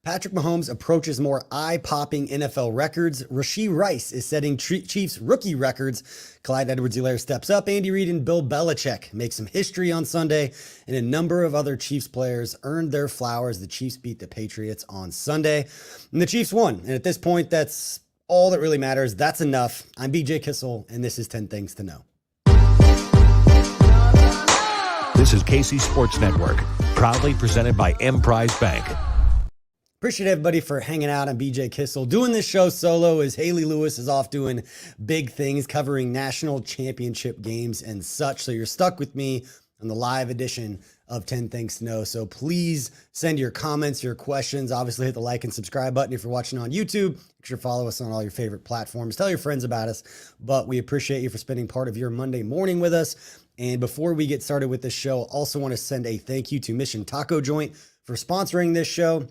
Patrick Mahomes approaches more eye-popping NFL records. Rashee Rice is setting Chiefs rookie records. Clyde Edwards-Helaire steps up. Andy Reid and Bill Belichick make some history on Sunday. And a number of other Chiefs players earned their flowers. The Chiefs beat the Patriots on Sunday. And the Chiefs won. And at this point, that's all that really matters. That's enough. I'm BJ Kissel, and this is 10 Things to Know. This is KC Sports Network, proudly presented by Emprise Bank. Appreciate everybody for hanging out. I'm BJ Kissel. Doing this show solo as Haley Lewis is off doing big things, covering national championship games and such. So you're stuck with me on the live edition of 10 Things to Know. So please send your comments, your questions. Obviously, hit the like and subscribe button if you're watching on YouTube. Make sure to follow us on all your favorite platforms. Tell your friends about us. But we appreciate you for spending part of your Monday morning with us. And before we get started with this show, also want to send a thank you to Mission Taco Joint for sponsoring this show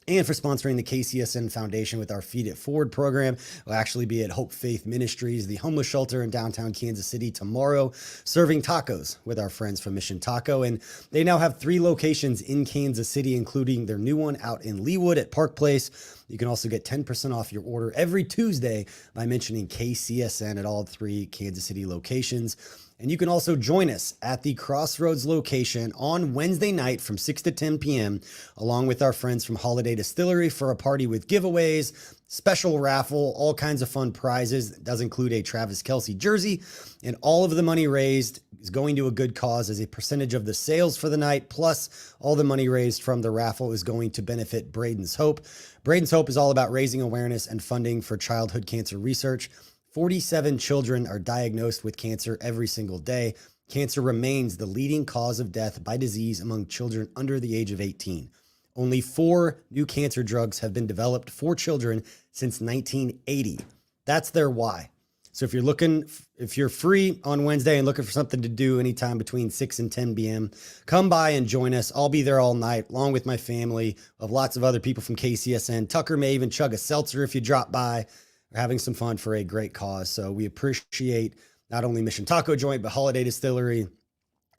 and for sponsoring the KCSN Foundation with our Feed It Forward program. We'll actually be at Hope Faith Ministries, the homeless shelter in downtown Kansas City tomorrow, serving tacos with our friends from Mission Taco. And they now have 3 locations in Kansas City, including their new one out in Leawood at Park Place. You can also get 10% off your order every Tuesday by mentioning KCSN at all 3 Kansas City locations. And you can also join us at the Crossroads location on Wednesday night from 6 to 10 p.m. along with our friends from Holiday Distillery for a party with giveaways, special raffle, all kinds of fun prizes. It does include a Travis Kelce jersey, and all of the money raised is going to a good cause as a percentage of the sales for the night, plus all the money raised from the raffle is going to benefit Braden's Hope. Braden's Hope is all about raising awareness and funding for childhood cancer research. 47 children are diagnosed with cancer every single day. Cancer remains the leading cause of death by disease among children under the age of 18. Only 4 new cancer drugs have been developed for children since 1980. That's their why. So if you're free on Wednesday and looking for something to do anytime between 6 and 10 p.m., come by and join us. I'll be there all night along with my family of lots of other people from KCSN. Tucker may even chug a seltzer if you drop by. We're having some fun for a great cause. So we appreciate not only Mission Taco Joint, but Holiday Distillery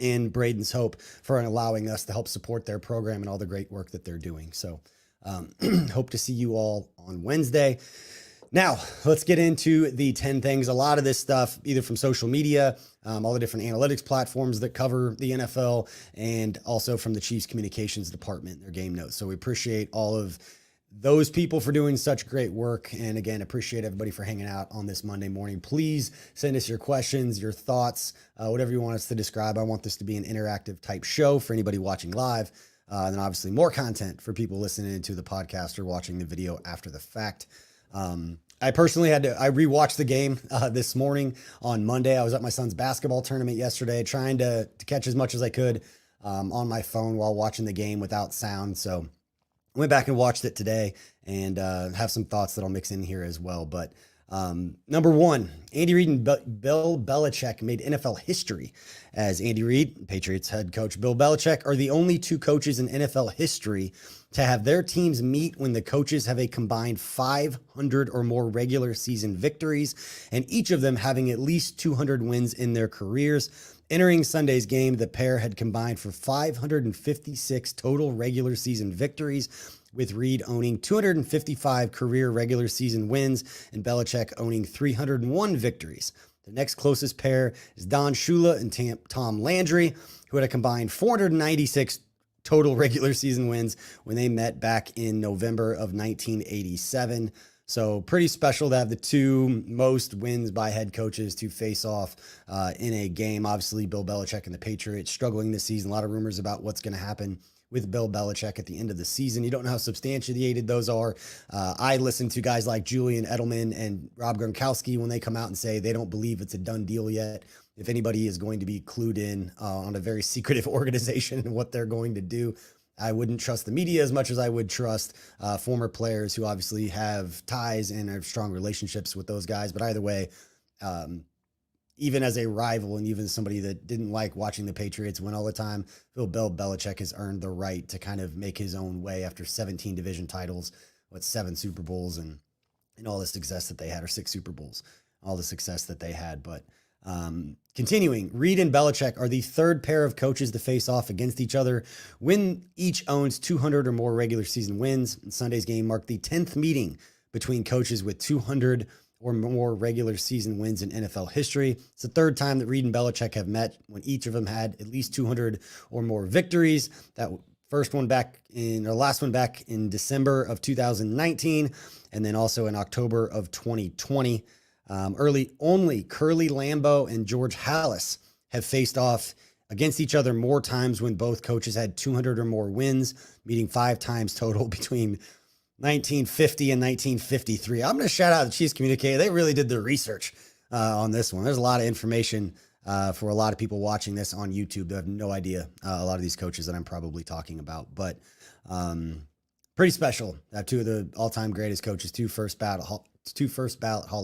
and Braden's Hope for allowing us to help support their program and all the great work that they're doing. So hope to see you all on Wednesday. Now, let's get into the 10 things. A lot of this stuff, either from social media, all the different analytics platforms that cover the NFL, and also from the Chiefs communications department, their game notes. So we appreciate all of those people for doing such great work. And again, appreciate everybody for hanging out on this Monday morning. Please send us your questions, your thoughts, whatever you want us to describe. I want this to be an interactive type show for anybody watching live. And then obviously more content for people listening to the podcast or watching the video after the fact. I personally I rewatched the game this morning on Monday. I was at my son's basketball tournament yesterday, trying to catch as much as I could on my phone while watching the game without sound. So I went back and watched it today and have some thoughts that I'll mix in here as well. But number one, Andy Reid and Bill Belichick made NFL history, as Andy Reid, Patriots head coach Bill Belichick, are the only 2 coaches in NFL history to have their teams meet when the coaches have a combined 500 or more regular season victories, and each of them having at least 200 wins in their careers. Entering Sunday's game, the pair had combined for 556 total regular season victories, with Reid owning 255 career regular season wins and Belichick owning 301 victories. The next closest pair is Don Shula and Tom Landry, who had a combined 496 total regular season wins when they met back in November of 1987. So pretty special to have the 2 most wins by head coaches to face off in a game. Obviously, Bill Belichick and the Patriots struggling this season. A lot of rumors about what's going to happen with Bill Belichick at the end of the season. You don't know how substantiated those are. I listen to guys like Julian Edelman and Rob Gronkowski when they come out and say they don't believe it's a done deal yet. If anybody is going to be clued in on a very secretive organization and what they're going to do, I wouldn't trust the media as much as I would trust former players who obviously have ties and have strong relationships with those guys. But either way, even as a rival and even somebody that didn't like watching the Patriots win all the time, Bill Belichick has earned the right to kind of make his own way after 17 division titles, 7 Super Bowls and all the success that they had, or 6 Super Bowls, all the success that they had. But Continuing, Reid and Belichick are the third pair of coaches to face off against each other when each owns 200 or more regular season wins. And Sunday's game marked the 10th meeting between coaches with 200 or more regular season wins in NFL history. It's the third time that Reid and Belichick have met when each of them had at least 200 or more victories. That last one back in December of 2019, and then also in October of 2020. Only Curly Lambeau and George Halas have faced off against each other more times when both coaches had 200 or more wins, meeting 5 times total between 1950 and 1953. I'm going to shout out the Chiefs communicator. They really did the research on this one. There's a lot of information for a lot of people watching this on YouTube that have no idea a lot of these coaches that I'm probably talking about. But pretty special to have 2 of the all-time greatest coaches, 2 first ballot Hall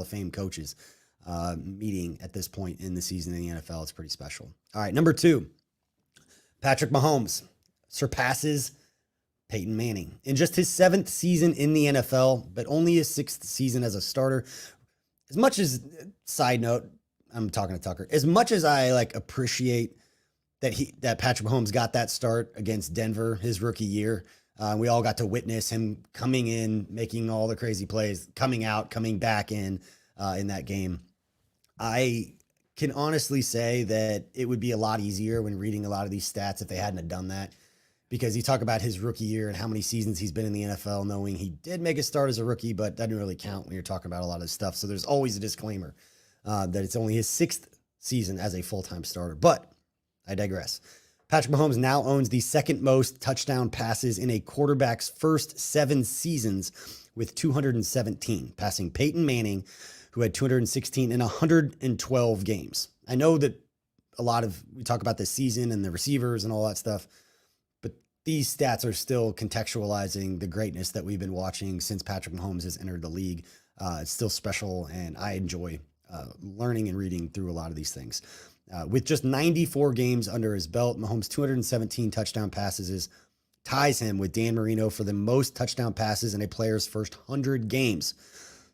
of Fame coaches meeting at this point in the season in the NFL. It's pretty special. All right, number 2, Patrick Mahomes surpasses Peyton Manning in just his 7th season in the NFL, but only his 6th season as a starter. As much as, side note, I'm talking to Tucker, as much as I appreciate that Patrick Mahomes got that start against Denver his rookie year, we all got to witness him coming in, making all the crazy plays, coming out, coming back in that game. I can honestly say that it would be a lot easier when reading a lot of these stats if they hadn't have done that, because you talk about his rookie year and how many seasons he's been in the NFL, knowing he did make a start as a rookie, but doesn't really count when you're talking about a lot of this stuff. So there's always a disclaimer that it's only his 6th season as a full-time starter. But I digress. Patrick Mahomes now owns the 2nd most touchdown passes in a quarterback's first 7 seasons with 217, passing Peyton Manning, who had 216 in 112 games. I know that we talk about this season and the receivers and all that stuff, but these stats are still contextualizing the greatness that we've been watching since Patrick Mahomes has entered the league. It's still special, and I enjoy learning and reading through a lot of these things. With just 94 games under his belt, Mahomes' 217 touchdown passes ties him with Dan Marino for the most touchdown passes in a player's first 100 games.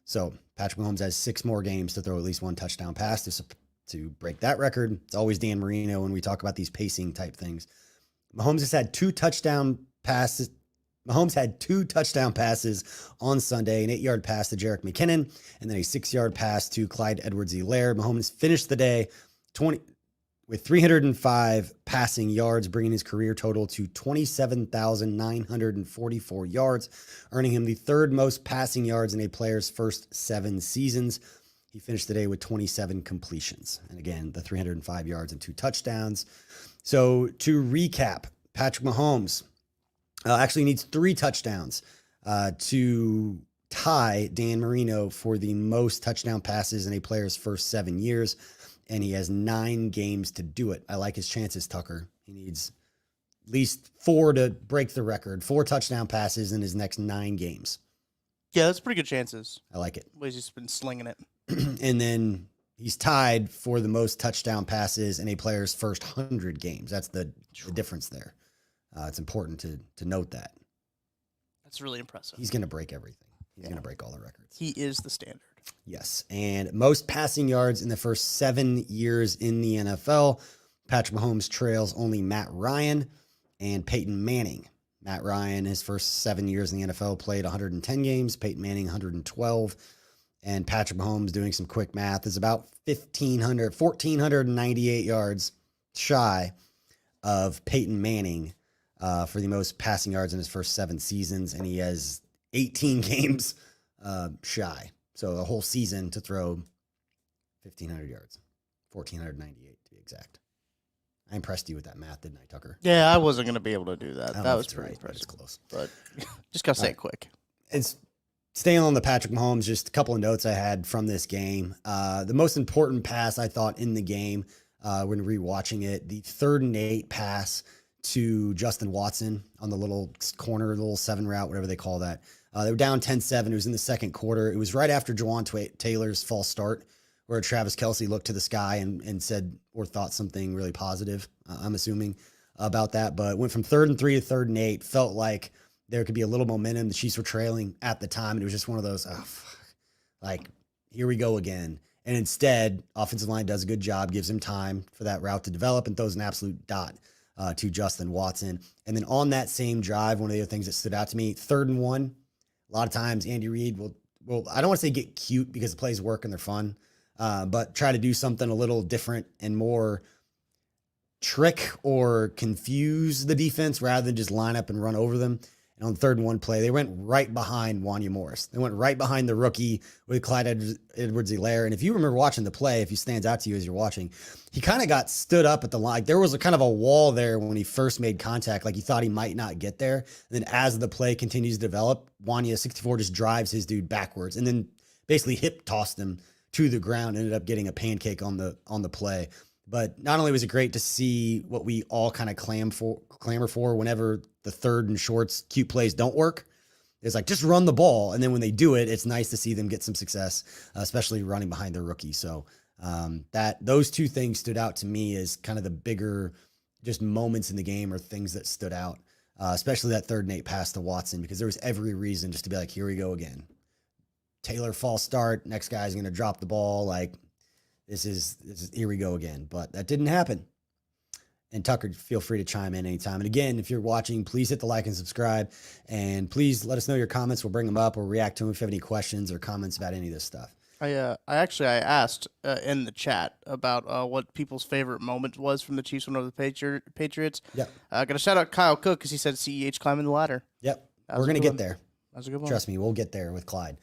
So Patrick Mahomes has 6 more games to throw at least 1 touchdown pass to break that record. It's always Dan Marino when we talk about these pacing type things. Mahomes had 2 touchdown passes. Mahomes had 2 touchdown passes on Sunday, an 8-yard pass to Jerick McKinnon, and then a 6-yard pass to Clyde Edwards-Helaire. Mahomes finished the day with 305 passing yards, bringing his career total to 27,944 yards, earning him the 3rd most passing yards in a player's first 7 seasons. He finished the day with 27 completions. And again, the 305 yards and 2 touchdowns. So to recap, Patrick Mahomes actually needs 3 touchdowns to tie Dan Marino for the most touchdown passes in a player's first 7 years. And he has 9 games to do it. I like his chances, Tucker. He needs at least 4 to break the record, 4 touchdown passes in his next 9 games. Yeah, that's pretty good chances. I like it. He's just been slinging it. And then he's tied for the most touchdown passes in a player's first 100 games. That's the difference there. It's important to note that. That's really impressive. He's going to break everything. He's going to break all the records. He is the standard. Yes. And most passing yards in the first 7 years in the NFL. Patrick Mahomes trails only Matt Ryan and Peyton Manning. Matt Ryan, his first 7 years in the NFL, played 110 games. Peyton Manning, 112. And Patrick Mahomes, doing some quick math, is about 1,498 yards shy of Peyton Manning for the most passing yards in his first 7 seasons. And he has 18 games shy. So a whole season to throw 1,500 yards, 1,498 to be exact. I impressed you with that math, didn't I, Tucker? Yeah, I wasn't going to be able to do that. That was pretty right, impressive. it's close. But just got to say it quick. It's staying on the Patrick Mahomes, just a couple of notes I had from this game. The most important pass I thought in the game when rewatching it, the 3rd and 8 pass to Justin Watson on the little corner, the little 7 route, whatever they call that. They were down 10-7. It was in the second quarter. It was right after Jawan Taylor's false start, where Travis Kelce looked to the sky and said or thought something really positive, I'm assuming, about that. But it went from 3rd and 3 to 3rd and 8. Felt like there could be a little momentum. The Chiefs were trailing at the time, and it was just one of those, here we go again. And instead, offensive line does a good job, gives him time for that route to develop, and throws an absolute dot to Justin Watson. And then on that same drive, one of the other things that stood out to me, 3rd and 1. A lot of times Andy Reid will I don't want to say get cute because the plays work and they're fun, but try to do something a little different and more trick or confuse the defense rather than just line up and run over them. And on the 3rd and 1 play, they went right behind Wanya Morris. They went right behind the rookie with Clyde Edwards-Helaire. And if you remember watching the play, if he stands out to you as you're watching, he kind of got stood up at the line. There was a kind of a wall there when he first made contact, like he thought he might not get there. And then as the play continues to develop, Wanya 64 just drives his dude backwards and then basically hip tossed him to the ground, ended up getting a pancake on the play. But not only was it great to see what we all kind of clamor for whenever the 3rd and shorts cute plays don't work. It's like, just run the ball. And then when they do it, it's nice to see them get some success, especially running behind their rookie. So those two things stood out to me as kind of the bigger just moments in the game or things that stood out, especially that 3rd and 8 pass to Watson, because there was every reason just to be like, here we go again. Taylor false start. Next guy's going to drop the ball. Like, this is here we go again, but that didn't happen. And Tucker, feel free to chime in anytime. And again, if you're watching, please hit the like and subscribe, and please let us know your comments. We'll bring them up or react to them if you have any questions or comments about any of this stuff. I asked in the chat about what people's favorite moment was from the Chiefs win over the Patriots. Yep. Got to shout out Kyle Cook because he said CEH climbing the ladder. Yep. We're going to get there. That was a good one. Trust me, we'll get there with Clyde,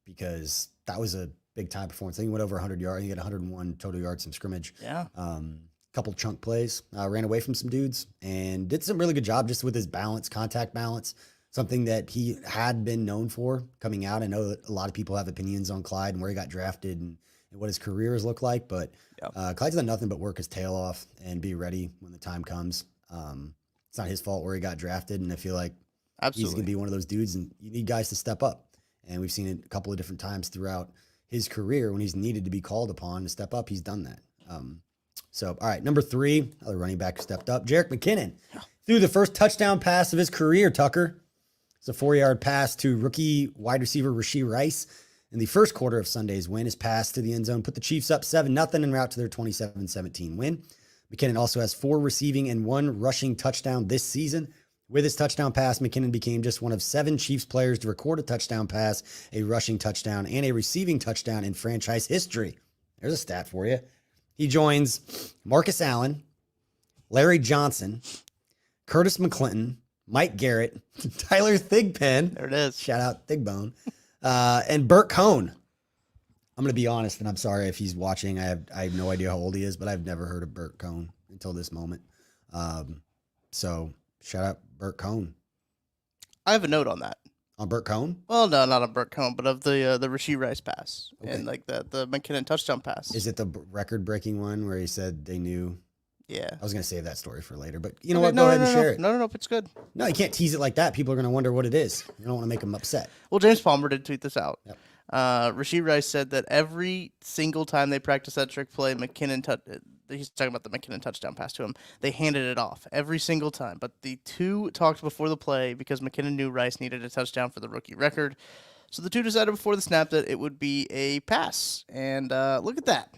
because that was a big time performance. I think he went over 100 yards. He got 101 total yards from scrimmage. Yeah. Couple chunk plays, ran away from some dudes and did some really good job just with his balance, contact balance, something that he had been known for coming out. I know that a lot of people have opinions on Clyde and where he got drafted and what his career has looked like, but Clyde's done nothing but work his tail off and be ready when the time comes. It's not his fault where he got drafted, and I feel like he's going to be one of those dudes, and you need guys to step up. And we've seen it a couple of different times throughout his career when he's needed to be called upon to step up. He's done that. So, all right, number 3, other running back stepped up. Jerick McKinnon threw the first touchdown pass of his career, Tucker. It's a 4-yard pass to rookie wide receiver Rashee Rice in the first quarter of Sunday's win. His pass to the end zone put the Chiefs up 7-0 en route to their 27-17 win. McKinnon also has 4 receiving and 1 rushing touchdown this season. With his touchdown pass, McKinnon became just one of 7 Chiefs players to record a touchdown pass, a rushing touchdown, and a receiving touchdown in franchise history. There's a stat for you. He joins Marcus Allen, Larry Johnson, Curtis McClinton, Mike Garrett, Tyler Thigpen. There it is. Shout out Thigbone. And Burt Cohn. I'm going to be honest, and I'm sorry if he's watching. I have no idea how old he is, but I've never heard of Burt Cohn until this moment. So shout out Burt Cohn. I have a note on that. On Burt Cohn? Well, no, not on Burt Cohn, but of the Rashee Rice pass and like the McKinnon touchdown pass. Is it the record-breaking one where he said they knew? Yeah. I was going to save that story for later, but you know what? Go ahead and share it. No, it's good. No, you can't tease it like that. People are going to wonder what it is. You don't want to make them upset. Well, James Palmer did tweet this out. Yep. Rashee Rice said that every single time they practiced that trick play, he's talking about the McKinnon touchdown pass to him, they handed it off every single time. But the two talked before the play because McKinnon knew Rice needed a touchdown for the rookie record. So the two decided before the snap that it would be a pass. And look at that.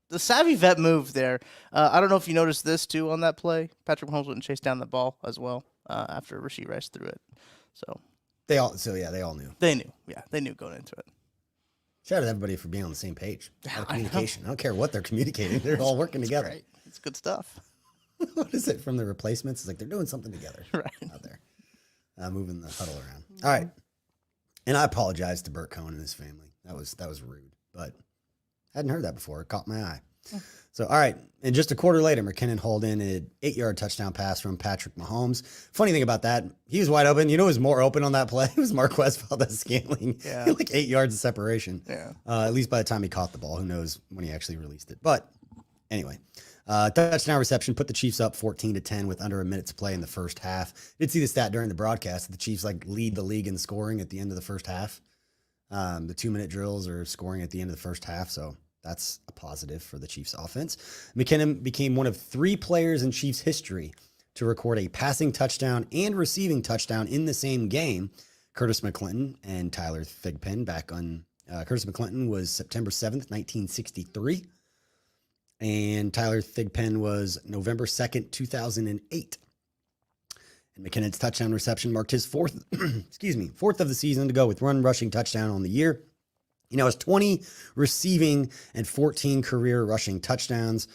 The savvy vet move there. I don't know if you noticed this too on that play. Patrick Mahomes went and chased down the ball as well after Rashee Rice threw it. They all knew. They knew going into it. Shout out to everybody for being on the same page. Communication. I don't care what they're communicating. They're all working together. Great. It's good stuff. What is it from the replacements? It's like they're doing something together out there. Moving the huddle around. All right. And I apologize to Burt Cohn and his family. That was rude, but I hadn't heard that before. It caught my eye. So, all right. And just a quarter later, McKinnon hauled in an 8-yard touchdown pass from Patrick Mahomes. Funny thing about that, he was wide open. You know who was more open on that play? It was Marquez Valdez-Scantling. Yeah. Like 8 yards of separation. Yeah. At least by the time he caught the ball. Who knows when he actually released it. But anyway, touchdown reception put the Chiefs up 14-10 with under a minute to play in the first half. Did see the stat during the broadcast that the Chiefs lead the league in scoring at the end of the first half. The 2-minute drills are scoring at the end of the first half, so that's a positive for the Chiefs offense. McKinnon became one of 3 players in Chiefs history to record a passing touchdown and receiving touchdown in the same game. Curtis McClinton and Tyler Thigpen back on Curtis McClinton was September 7th, 1963. And Tyler Thigpen was November 2nd, 2008. And McKinnon's touchdown reception marked his fourth of the season to go with run rushing touchdown on the year. He now has 20 receiving and 14 career rushing touchdowns.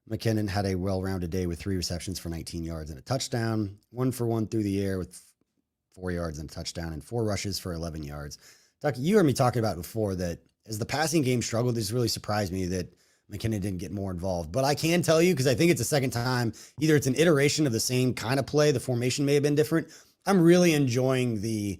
McKinnon had a well-rounded day with 3 receptions for 19 yards and a touchdown, 1 for 1 through the air with 4 yards and a touchdown, and 4 rushes for 11 yards. Tuck, you heard me talking about before that as the passing game struggled, this really surprised me that McKinnon didn't get more involved. But I can tell you, because I think it's the second time, either it's an iteration of the same kind of play, the formation may have been different. I'm really enjoying the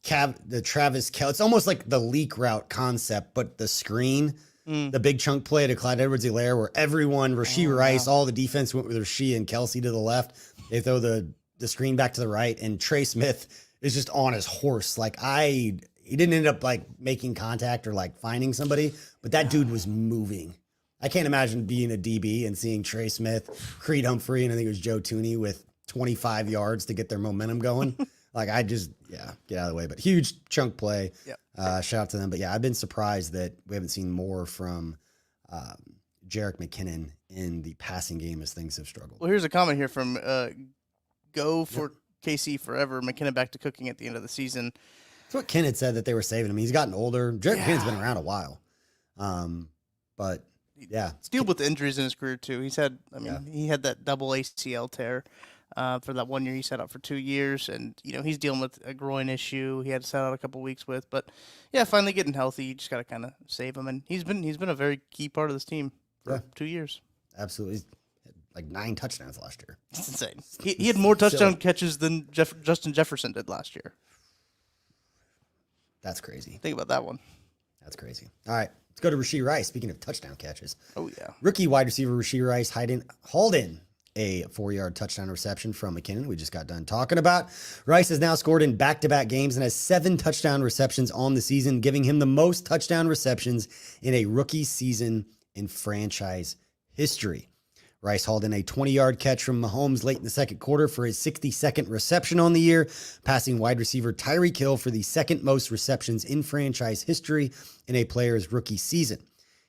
Travis Kelce. It's almost like the leak route concept, but the screen, the big chunk play to Clyde Edwards-Helaire where everyone, Rashee Rice, all the defense went with Rashee and Kelce to the left. They throw the screen back to the right, and Trey Smith is just on his horse. He didn't end up like making contact or like finding somebody, but that dude was moving. I can't imagine being a DB and seeing Trey Smith, Creed Humphrey, and I think it was Joe Tooney with 25 yards to get their momentum going. Get out of the way. But huge chunk play. Yep. Shout out to them. But yeah, I've been surprised that we haven't seen more from Jerick McKinnon in the passing game as things have struggled. Well, here's a comment here from Go for KC Forever. McKinnon back to cooking at the end of the season. That's what Ken had said, that they were saving him. He's gotten older. Jerick McKinnon's been around a while. But yeah. He's dealt with injuries in his career too. He had that double ACL tear for that 1 year. He sat out for 2 years, and he's dealing with a groin issue. He had to sit out a couple weeks with, but yeah, finally getting healthy. You just got to kind of save him, and he's been a very key part of this team for 2 years. Absolutely. He's had like 9 touchdowns last year. It's insane. He had more touchdown catches than Justin Jefferson did last year. That's crazy. Think about that one. That's crazy. All right. Let's go to Rashee Rice. Speaking of touchdown catches. Oh, yeah. Rookie wide receiver Rashee Rice hauled in a 4-yard touchdown reception from McKinnon. We just got done talking about. Rice has now scored in back-to-back games and has 7 touchdown receptions on the season, giving him the most touchdown receptions in a rookie season in franchise history. Rice hauled in a 20-yard catch from Mahomes late in the second quarter for his 62nd reception on the year, passing wide receiver Tyreek Hill for the second most receptions in franchise history in a player's rookie season.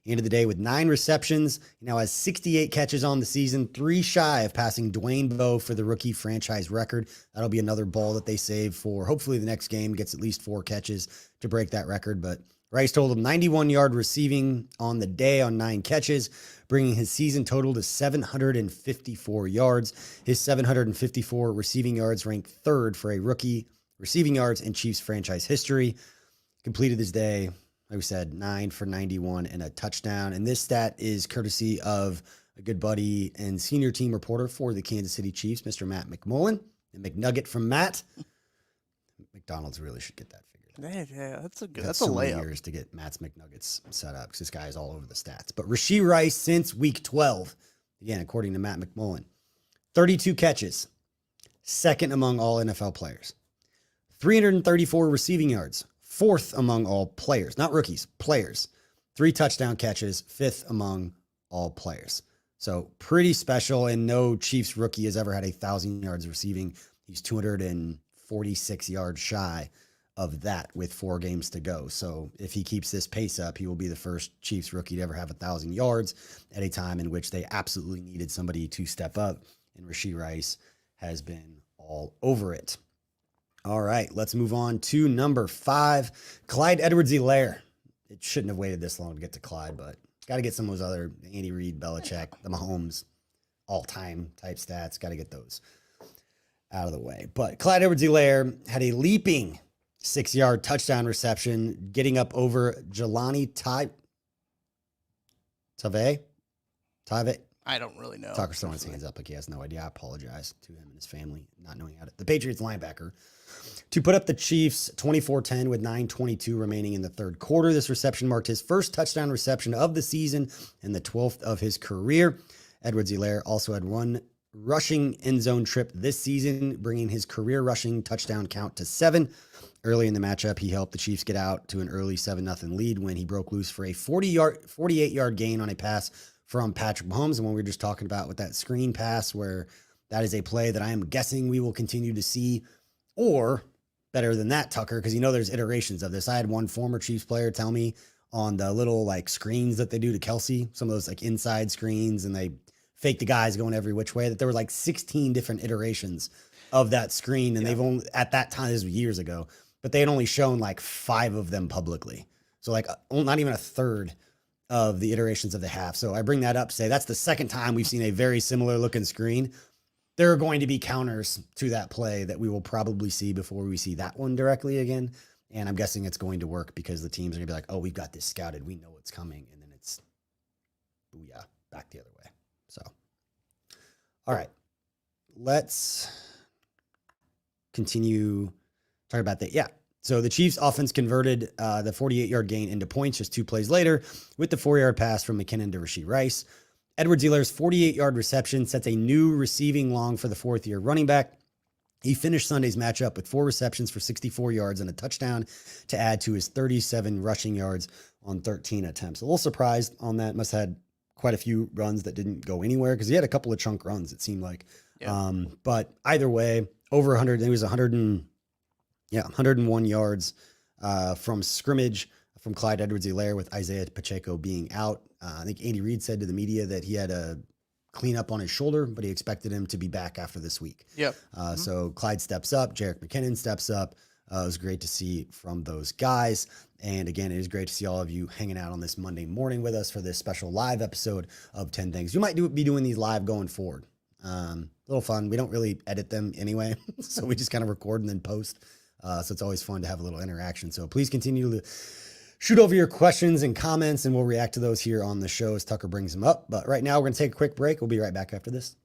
He ended the day with 9 receptions. He now has 68 catches on the season, 3 shy of passing Dwayne Bowe for the rookie franchise record. That'll be another ball that they save for hopefully the next game, gets at least 4 catches to break that record. But Rice totaled 91-yard receiving on the day on 9 catches, bringing his season total to 754 yards. His 754 receiving yards ranked 3rd for a rookie receiving yards in Chiefs franchise history. Completed his day, like we said, 9 for 91 and a touchdown. And this stat is courtesy of a good buddy and senior team reporter for the Kansas City Chiefs, Mr. Matt McMullen. A McNugget from Matt. McDonald's really should get that figured out. Yeah, that's a good. That's a so many layup. years to get Matt's McNuggets set up because this guy is all over the stats. But Rashee Rice since week 12, again, according to Matt McMullen, 32 catches, 2nd among all NFL players, 334 receiving yards, 4th among all players, not rookies, players, 3 touchdown catches, 5th among all players. So pretty special, and no Chiefs rookie has ever had 1,000 yards receiving. He's 246 yards shy of that with 4 games to go. So if he keeps this pace up, he will be the first Chiefs rookie to ever have 1,000 yards at a time in which they absolutely needed somebody to step up. And Rashee Rice has been all over it. All right, let's move on to number 5, Clyde Edwards-Helaire. It shouldn't have waited this long to get to Clyde, but got to get some of those other Andy Reid, Belichick, the Mahomes all-time type stats. Got to get those out of the way. But Clyde Edwards-Helaire had a leaping 6-yard touchdown reception, getting up over Jelani Tave. I don't really know. Tucker's throwing his hands up like he has no idea. I apologize to him and his family not knowing how to. The Patriots linebacker to put up the Chiefs 24-10 with 9:22 remaining in the third quarter. This reception marked his first touchdown reception of the season and the 12th of his career. Edwards-Helaire also had 1 rushing end zone trip this season, bringing his career rushing touchdown count to 7. Early in the matchup, he helped the Chiefs get out to an early 7-0 lead when he broke loose for a 48-yard gain on a pass from Patrick Mahomes. And when we were just talking about with that screen pass, where that is a play that I am guessing we will continue to see, or better than that, Tucker, because there's iterations of this. I had one former Chiefs player tell me on the little like screens that they do to Kelsey, some of those like inside screens, and they fake the guys going every which way, that there were like 16 different iterations of that screen. And they've only, at that time, this was years ago, but they had only shown like 5 of them publicly. So like not even a third of the iterations of the half. So I bring that up to say that's the second time we've seen a very similar looking screen. There are going to be counters to that play that we will probably see before we see that one directly again. And I'm guessing it's going to work because the teams are gonna be like, oh, we've got this scouted. We know what's coming. And then it's, booyah, back the other way. So, all right, let's continue talking about that. Yeah. So the Chiefs offense converted the 48-yard gain into points just 2 plays later with the 4-yard pass from McKinnon to Rashee Rice. Edwards-Helaire's 48-yard reception sets a new receiving long for the 4th-year running back. He finished Sunday's matchup with 4 receptions for 64 yards and a touchdown to add to his 37 rushing yards on 13 attempts. A little surprised on that. Must have had quite a few runs that didn't go anywhere because he had a couple of chunk runs, it seemed like. Yeah. But either way, over 100, it was 101 yards from scrimmage from Clyde Edwards-Helaire with Isaiah Pacheco being out. I think Andy Reid said to the media that he had a clean up on his shoulder, but he expected him to be back after this week. Yep. So Clyde steps up, Jerick McKinnon steps up. It was great to see from those guys. And again, it is great to see all of you hanging out on this Monday morning with us for this special live episode of 10 Things. You might be doing these live going forward. A little fun. We don't really edit them anyway, so we just kind of record and then post. So it's always fun to have a little interaction. So please continue to shoot over your questions and comments, and we'll react to those here on the show as Tucker brings them up. But right now, we're going to take a quick break. We'll be right back after this.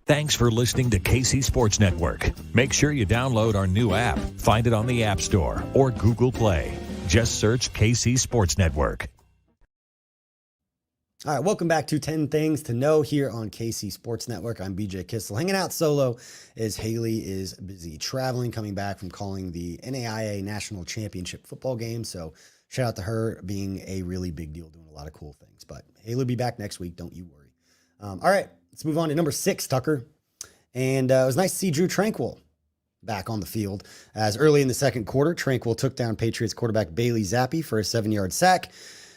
Thanks for listening to KC Sports Network. Make sure you download our new app. Find it on the App Store or Google Play. Just search KC Sports Network. All right, welcome back to 10 Things to Know here on KC Sports Network. I'm BJ Kissel, hanging out solo as Haley is busy traveling, coming back from calling the NAIA National Championship football game. So shout out to her, being a really big deal, doing a lot of cool things. But Haley will be back next week, don't you worry. All right, let's move on to number 6, Tucker. And it was nice to see Drue Tranquill back on the field, as early in the second quarter, Tranquill took down Patriots quarterback Bailey Zappe for a 7-yard sack.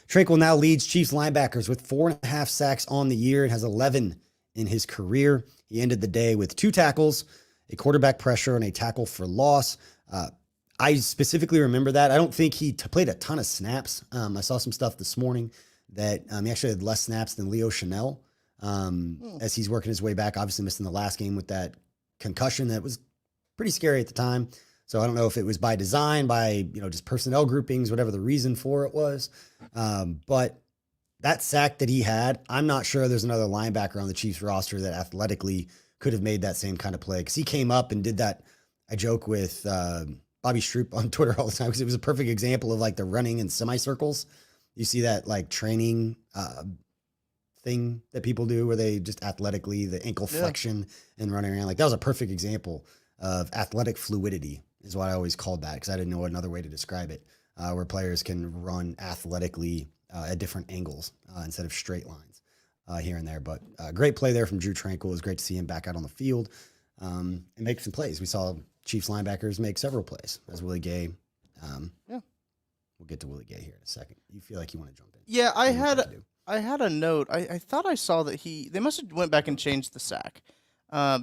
Tranquill now leads Chiefs linebackers with 4.5 sacks on the year and has 11 in his career. He ended the day with 2 tackles, a quarterback pressure, and a tackle for loss. I specifically remember that. I don't think he played a ton of snaps. I saw some stuff this morning that he actually had less snaps than Leo Chanel as he's working his way back, obviously missing the last game with that concussion that was pretty scary at the time. So I don't know if it was by design, by, just personnel groupings, whatever the reason for it was. But that sack that he had, I'm not sure there's another linebacker on the Chiefs roster that athletically could have made that same kind of play. Because he came up and did that. I joke with Bobby Stroop on Twitter all the time because it was a perfect example of like the running in semicircles. You see that like training thing that people do where they just athletically, the ankle flexion and running around. Like that was a perfect example of athletic fluidity is what I always called that because I didn't know another way to describe it, where players can run athletically at different angles instead of straight lines here and there. But great play there from Drue Tranquill. It was great to see him back out on the field and make some plays. We saw Chiefs linebackers make several plays as Willie Gay. We'll get to Willie Gay here in a second. You feel like you want to jump in? Yeah, I had a note. I thought I saw that they must have went back and changed the sack.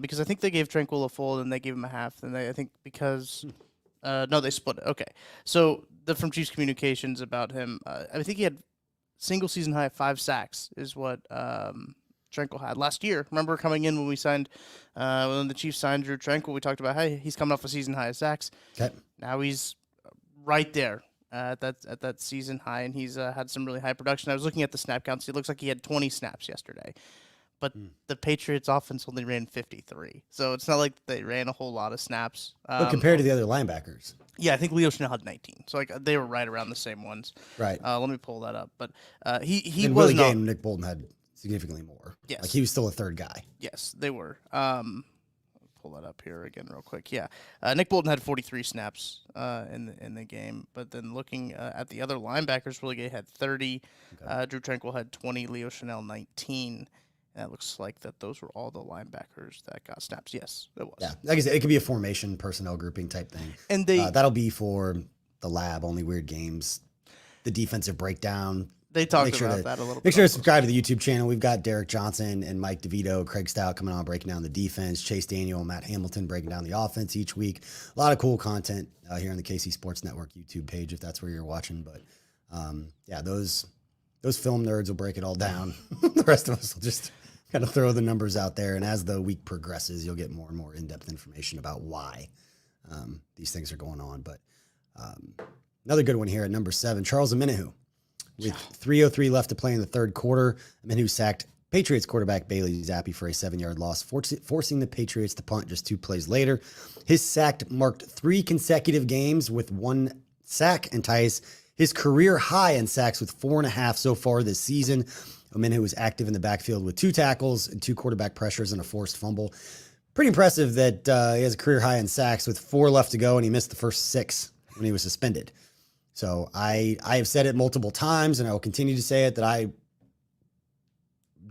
Because I think they gave Tranquill a full and they gave him a half. And I think because no, they split it. Okay, so from Chiefs communications about him, I think he had single season high 5 sacks is what Tranquill had last year. Remember coming in when we signed when the Chiefs signed Drue Tranquill, we talked about hey, he's coming off a season high of sacks. Okay, now he's right there at that season high, and he's had some really high production. I was looking at the snap counts. It looks like he had 20 snaps yesterday. But the Patriots offense only ran 53. So it's not like they ran a whole lot of snaps. But compared to the other linebackers. Yeah, I think Leo Chanel had 19. So they were right around the same ones. Right. Let me pull that up. But he and was Willie not. Gay and Nick Bolton had significantly more. Yes. Like he was still a third guy. Yes, they were. Pull that up here again real quick. Yeah. Nick Bolton had 43 snaps in the game. But then looking at the other linebackers, Willie Gay had 30. Okay. Drue Tranquill had 20. Leo Chanel 19. And it looks like those were all the linebackers that got snaps. Yes, it was. Yeah, like I said, it could be a formation personnel grouping type thing. And that'll be for the lab, Only Weird Games, the defensive breakdown. They talked about that a little bit. Make sure to subscribe to the YouTube channel. We've got Derek Johnson and Mike DeVito, Craig Stout coming on, breaking down the defense. Chase Daniel and Matt Hamilton breaking down the offense each week. A lot of cool content here on the KC Sports Network YouTube page, if that's where you're watching. But yeah, those film nerds will break it all down. The rest of us will just kind of throw the numbers out there. And as the week progresses, you'll get more and more in-depth information about why these things are going on. But another good one here at number 7, Charles Omenihu. With 3:03 left to play in the third quarter, Omenihu sacked Patriots quarterback Bailey Zappe for a 7-yard loss, forcing the Patriots to punt just 2 plays later. His sack marked 3 consecutive games with 1 sack and ties his career high in sacks with 4.5 so far this season. Omenihu was active in the backfield with 2 tackles and 2 quarterback pressures and a forced fumble. Pretty impressive that he has a career high in sacks with 4 left to go, and he missed the first 6 when he was suspended. So I have said it multiple times, and I will continue to say it, that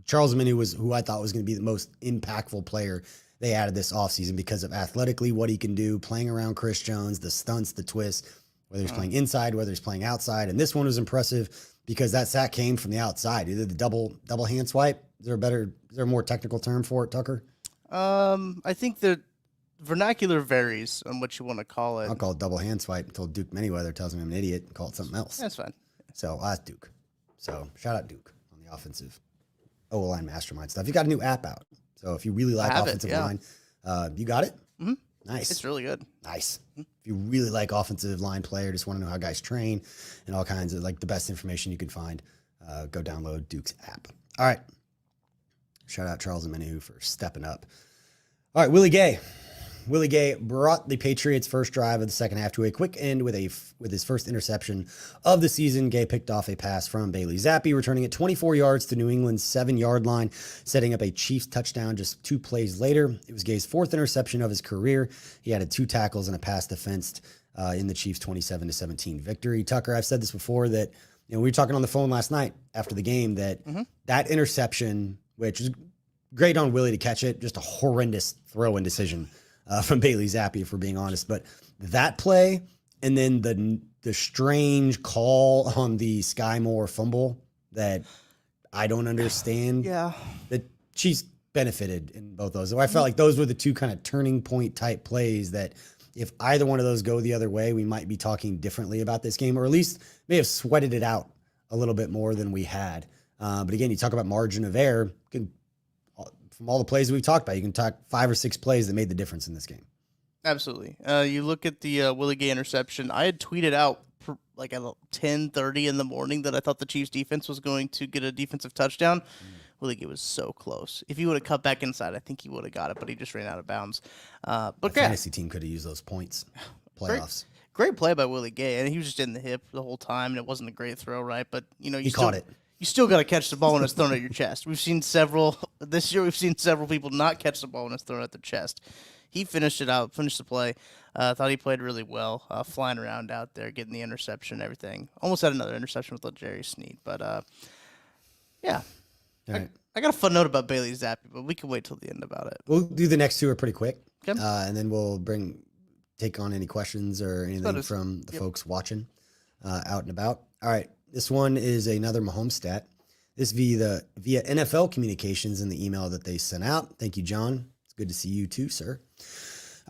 Charles Omenihu was who I thought was going to be the most impactful player they added this offseason because of athletically what he can do, playing around Chris Jones, the stunts, the twists, whether he's playing inside, whether he's playing outside. And this one was impressive because that sack came from the outside. Either the double hand swipe. Is there a more technical term for it, Tucker? I think the vernacular varies on what you want to call it. I'll call it double hand swipe until Duke Manyweather tells me I'm an idiot and call it something else. That's fine. So I'll ask Duke. So shout out Duke on the offensive O-line mastermind stuff. You got a new app out. So if you really like offensive line, you got it? Mm-hmm. Nice. It's really good. Nice. If you really like offensive line player, just want to know how guys train and all kinds of like the best information you can find, go download Duke's app. All right. Shout out Charles Omenihu for stepping up. All right, Willie Gay. Willie Gay brought the Patriots' first drive of the second half to a quick end with his first interception of the season. Gay picked off a pass from Bailey Zappe, returning it 24 yards to New England's 7-yard line, setting up a Chiefs touchdown just 2 plays later. It was Gay's 4th interception of his career. He added 2 tackles and a pass defense in the Chiefs' 27-17 victory. Tucker, I've said this before that we were talking on the phone last night after the game that that interception, which is great on Willie to catch it, just a horrendous throw-in decision from Bailey Zappe, if we're being honest. But that play and then the strange call on the Sky Moore fumble that I don't understand. Yeah. The Chiefs benefited in both those. So I felt like those were the 2 kind of turning point type plays that if either one of those go the other way, we might be talking differently about this game, or at least may have sweated it out a little bit more than we had. But again, you talk about margin of error. From all the plays we've talked about, you can talk 5 or 6 plays that made the difference in this game. Absolutely. You look at the Willie Gay interception. I had tweeted out like at 10:30 in the morning that I thought the Chiefs defense was going to get a defensive touchdown. Willie Gay was so close. If he would have cut back inside, I think he would have got it, but he just ran out of bounds. But the fantasy team could have used those points. Playoffs. Great play by Willie Gay, and he was just in the hip the whole time, and it wasn't a great throw, right? But he caught it. You still got to catch the ball when it's thrown at your chest. We've seen several people not catch the ball when it's thrown at their chest. He finished it out, finished the play. Thought he played really well, flying around out there, getting the interception, everything. Almost had another interception with Jerry Sneed, but yeah. Right. I got a fun note about Bailey Zappe, but we can wait till the end about it. We'll do the next 2 are pretty quick, okay. And then we'll take on any questions or anything from the folks watching out and about. All right. This one is another Mahomes stat. This via NFL communications in the email that they sent out. Thank you, John. It's good to see you too, sir.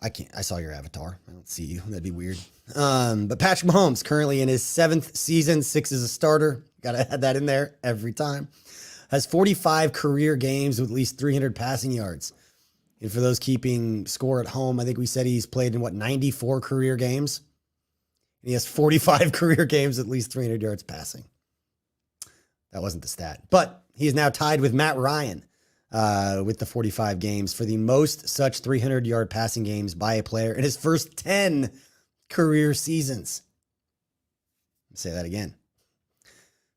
I saw your avatar. I don't see you. That'd be weird. But Patrick Mahomes, currently in his 7th season, 6 as a starter. Got to add that in there every time. Has 45 career games with at least 300 passing yards. And for those keeping score at home, I think we said he's played in 94 career games. He has 45 career games, at least 300 yards passing. That wasn't the stat. But he is now tied with Matt Ryan with the 45 games for the most such 300-yard passing games by a player in his first 10 career seasons. Let's say that again.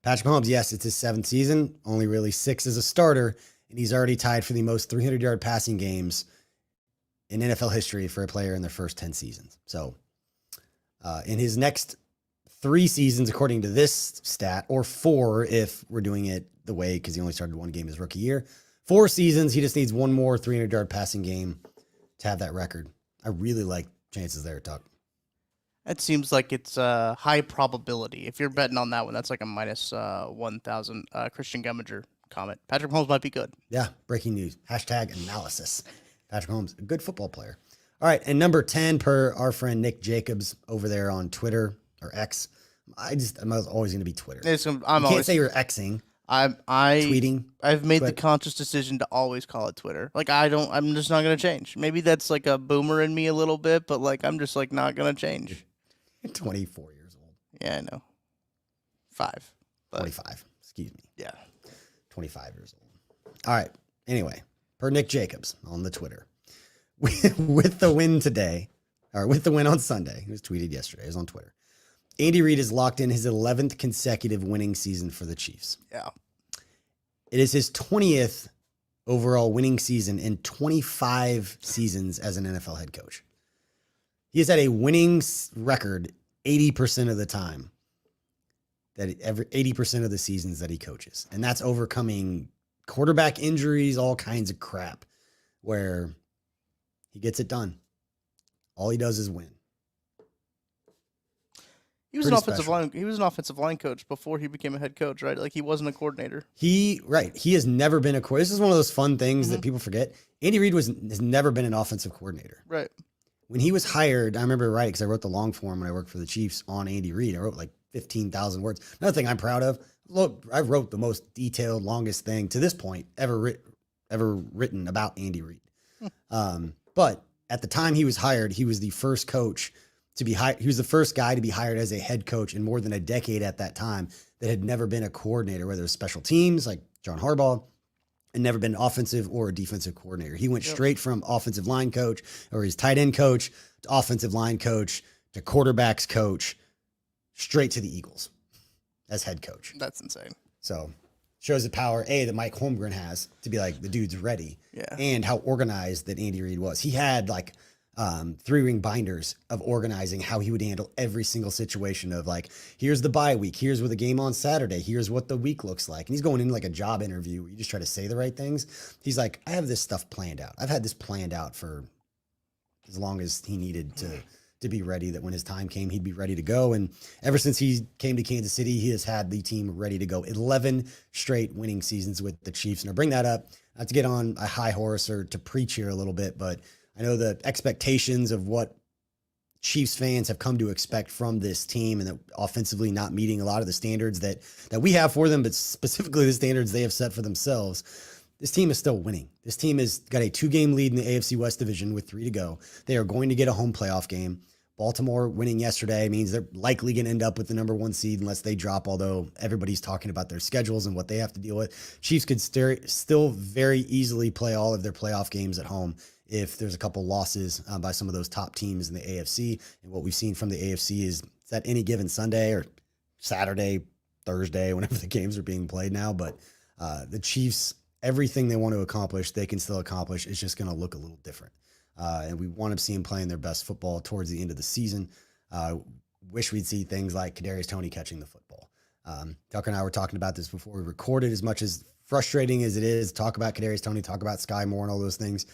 Patrick Mahomes, yes, it's his 7th season, only really 6 as a starter, and he's already tied for the most 300-yard passing games in NFL history for a player in their first 10 seasons. So, in his next 3 seasons, according to this stat, or 4 if we're doing it the way, because he only started 1 game his rookie year, 4 seasons, he just needs 1 more 300-yard passing game to have that record. I really like chances there, Tuck. That seems like it's high probability. If you're betting on that one, that's like a minus 1,000. Christian Gumminger comment. Patrick Mahomes might be good. Yeah, breaking news. Hashtag analysis. Patrick Mahomes, a good football player. All right, and number 10 per our friend Nick Jacobs over there on Twitter or X. I'm always going to be Twitter. You can't say you're Xing. Tweeting. I've made the conscious decision to always call it Twitter. Like I'm just not going to change. Maybe that's like a boomer in me a little bit, but like I'm just like not going to change. You're 24 years old. Yeah, I know. 5. 25. Excuse me. Yeah. 25 years old. All right. Anyway, per Nick Jacobs on the Twitter. With the win today, or with the win on Sunday, it was tweeted yesterday, it was on Twitter. Andy Reid has locked in his 11th consecutive winning season for the Chiefs. Yeah. It is his 20th overall winning season in 25 seasons as an NFL head coach. He has had a winning record 80% of the time, 80% of the seasons that he coaches. And that's overcoming quarterback injuries, all kinds of crap, where he gets it done. All he does is win. He was an offensive line. He was an offensive line coach before he became a head coach, right? Like he wasn't a coordinator. He has never been a coordinator. This is one of those fun things that people forget. Andy Reid has never been an offensive coordinator. Right. When he was hired, I remember because I wrote the long form when I worked for the Chiefs on Andy Reid. I wrote like 15,000 words. Another thing I'm proud of. Look, I wrote the most detailed, longest thing to this point ever written about Andy Reid. But at the time he was hired, he was the first coach to be hired. He was the first guy to be hired as a head coach in more than a decade at that time that had never been a coordinator, whether it was special teams like John Harbaugh, and never been an offensive or a defensive coordinator. He went straight from offensive line coach or his tight end coach to offensive line coach to quarterbacks coach, straight to the Eagles as head coach. That's insane. So shows the power, that Mike Holmgren has to be like, the dude's ready. Yeah. And how organized that Andy Reid was. He had like 3-ring binders of organizing how he would handle every single situation of like, here's the bye week. Here's what the game on Saturday. Here's what the week looks like. And he's going into like a job interview where you just try to say the right things. He's like, I have this stuff planned out. I've had this planned out for as long as he needed to be ready, that when his time came, he'd be ready to go. And ever since he came to Kansas City, he has had the team ready to go. 11 straight winning seasons with the Chiefs. And I bring that up not to get on a high horse or to preach here a little bit, but I know the expectations of what Chiefs fans have come to expect from this team, and that offensively not meeting a lot of the standards that we have for them, but specifically the standards they have set for themselves. This team is still winning. This team has got a 2-game lead in the AFC West division with 3 to go. They are going to get a home playoff game. Baltimore winning yesterday means they're likely going to end up with the number 1 seed unless they drop, although everybody's talking about their schedules and what they have to deal with. Chiefs could still very easily play all of their playoff games at home if there's a couple losses by some of those top teams in the AFC. And what we've seen from the AFC is that any given Sunday or Saturday, Thursday, whenever the games are being played now. But the Chiefs, everything they want to accomplish, they can still accomplish. It's just going to look a little different. And we want to see them playing their best football towards the end of the season. Wish we'd see things like Kadarius Toney catching the football. Tucker and I were talking about this before we recorded. As much as frustrating as it is, talk about Kadarius Toney, talk about Sky Moore and all those things.